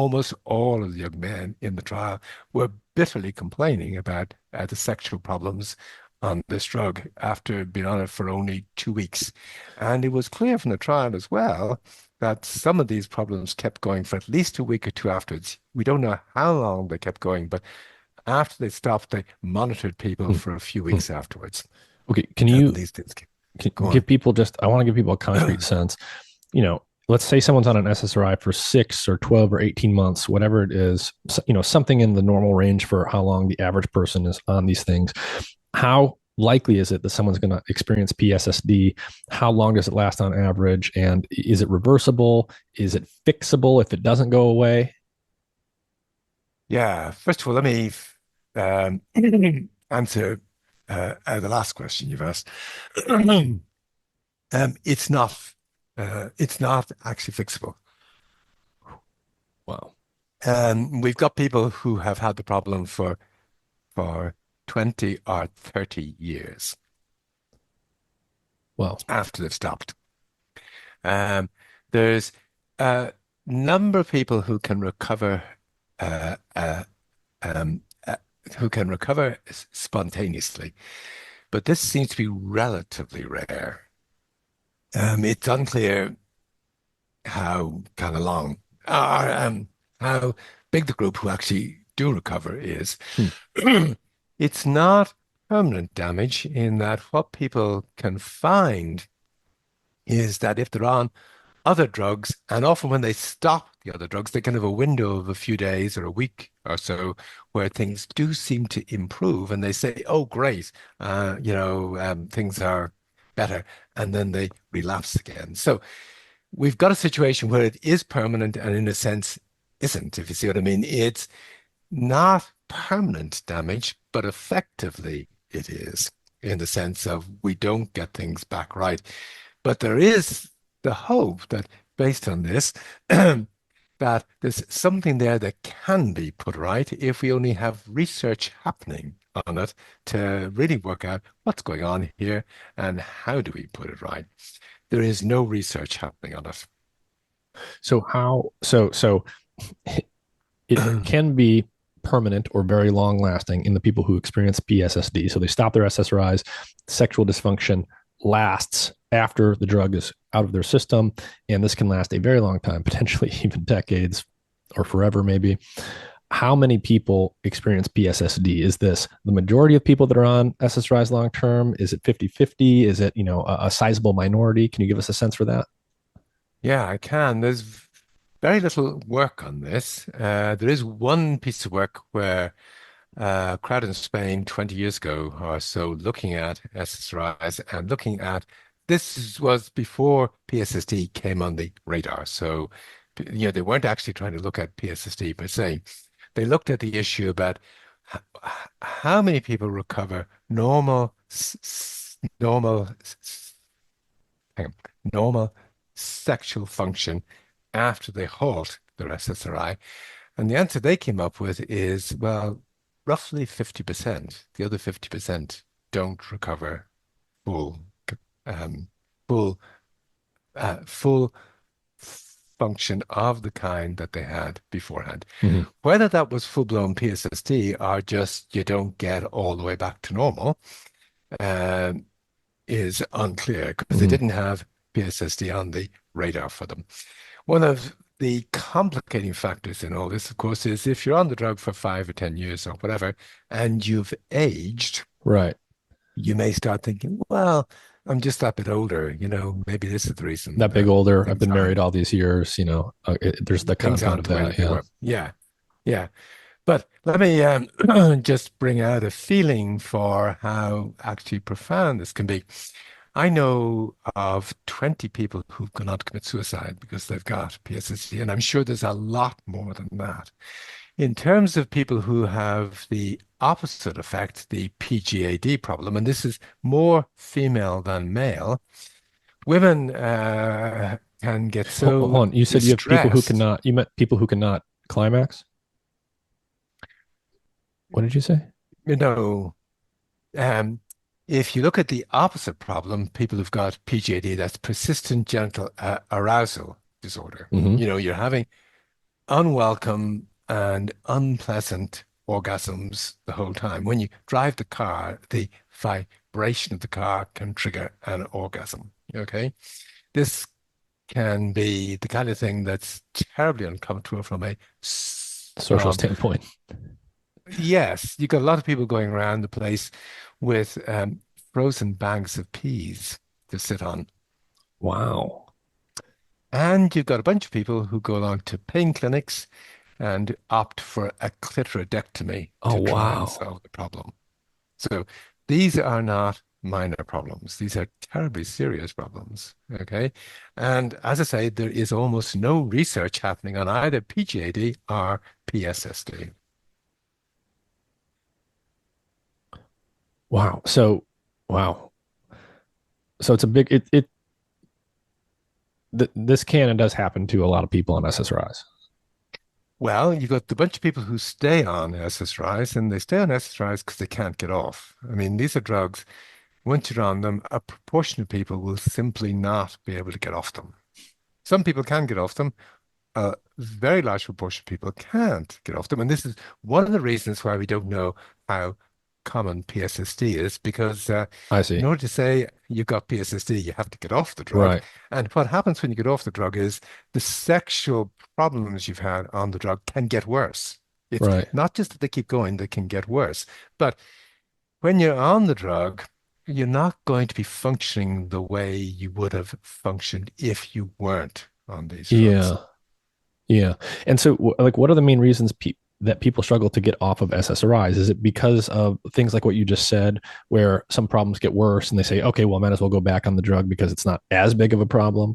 almost all of the young men in the trial were bitterly complaining about the sexual problems on this drug after being on it for only 2 weeks. And it was clear from the trial as well that some of these problems kept going for at least a week or two afterwards. We don't know how long they kept going, but after they stopped, they monitored people Hmm. for a few Hmm. weeks afterwards. Okay, can And you these things keep can going. give people just, I want to give people a concrete sense. Let's say someone's on an SSRI for 6 or 12 or 18 months, whatever it is, something in the normal range for how long the average person is on these things. How likely is it that someone's going to experience PSSD? How long does it last on average? And is it reversible? Is it fixable if it doesn't go away? Yeah, first of all, let me um, answer the last question you've asked. It's not actually fixable. Wow. We've got people who have had the problem for 20 or 30 years Wow. after they've stopped. Um, there's a number of people uh, uh, um, uh, who can recover spontaneously, but this seems to be relatively rare. It's unclear how kind of long, how big the group who actually do recover is. Hmm. It's not permanent damage in that what people can find is that if they're on other drugs, and often when they stop the other drugs, they can have a window of a few days or a week or so where things do seem to improve, and they say, "Oh, great, things are better," and then they relapse again. So we've got a situation where it is permanent and in a sense isn't, if you see what I mean. It's not permanent damage, but effectively it is in the sense of we don't get things back right. But there is the hope that based on this, that there's something there that can be put right if we only have research happening on it to really work out what's going on here and how do we put it right. There is no research happening on it. So it can be permanent or very long lasting in the people who experience PSSD. So they stop their SSRIs, sexual dysfunction lasts after the drug is out of their system. And this can last a very long time, potentially even decades or forever, maybe. How many people experience PSSD? Is this the majority of people that are on SSRIs long term? Is it 50-50? Is it, a sizable minority? Can you give us a sense for that? Yeah, I can. There's very little work on this. There is one piece of work where a crowd in Spain 20 years ago or so looking at SSRIs and looking at was before PSSD came on the radar. So, they weren't actually trying to look at PSSD per se. They looked at the issue about h- how many people recover hang on, normal sexual function after they halt their SSRI. And the answer they came up with is, well, roughly 50%. The other 50% don't recover full, um, full, full function of the kind that they had beforehand. Mm-hmm. Whether that was full-blown PSSD or just you don't get all the way back to normal, um, is unclear because they Mm-hmm. didn't have PSSD on the radar for them. One of the complicating factors in all this, of course, is if you're on the drug for 5 or 10 years or whatever, and you've aged, Right. you may start thinking, well, I'm just that bit older, maybe this is the reason That big that older. I've been married all these years. There's the things compound aren't of the way that. that they Yeah. were. Yeah, yeah. But let me just bring out a feeling for how actually profound this can be. I know of 20 people who've gone on to commit suicide because they've got PSSD, and I'm sure there's a lot more than that. In terms of people who have the opposite effect, the PGAD problem, and this is more female than male, women can get Hold so on. You said you have people who distressed. cannot. You met people who cannot climax. What did you say? You know, um, if you look at the opposite problem, people who've got PGAD, that's persistent genital arousal disorder. Mm-hmm. You're having unwelcome and unpleasant orgasms the whole time. When you drive the car, the vibration of the car can trigger an orgasm. Okay. This can be the kind of thing that's terribly uncomfortable from Social from standpoint. yes, you got a lot of people going around the place with frozen bags of peas to sit on. Wow. And you've got a bunch of people who go along to pain clinics and opt for a clitoridectomy Oh, to try and wow. solve the problem. So these are not minor problems. These are terribly serious problems. Okay. And as I say, there is almost no research happening on either PGAD or PSSD. Wow. So, wow. So it's a big, this can and does happen to a lot of people on SSRIs. Well, you've got the bunch of people who stay on SSRIs, and they stay on SSRIs because they can't get off. I mean, these are drugs, once you're on them, a proportion of people will simply not be able to get off them. Some people can get off them, a very large proportion of people can't get off them. And this is one of the reasons why we don't know how common PSSD is, because I in see. order to say you've got PSSD, you have to get off the drug. Right. And what happens when you get off the drug is the sexual problems you've had on the drug can get worse. It's Right. not just that they keep going, they can get worse. But when you're on the drug, you're not going to be functioning the way you would have functioned if you weren't on these drugs. Yeah. Yeah. And so, like, what are the main reasons that people struggle to get off of SSRIs? Is it because of things like what you just said, where some problems get worse and they say, okay, well, I might as well go back on the drug because it's not as big of a problem?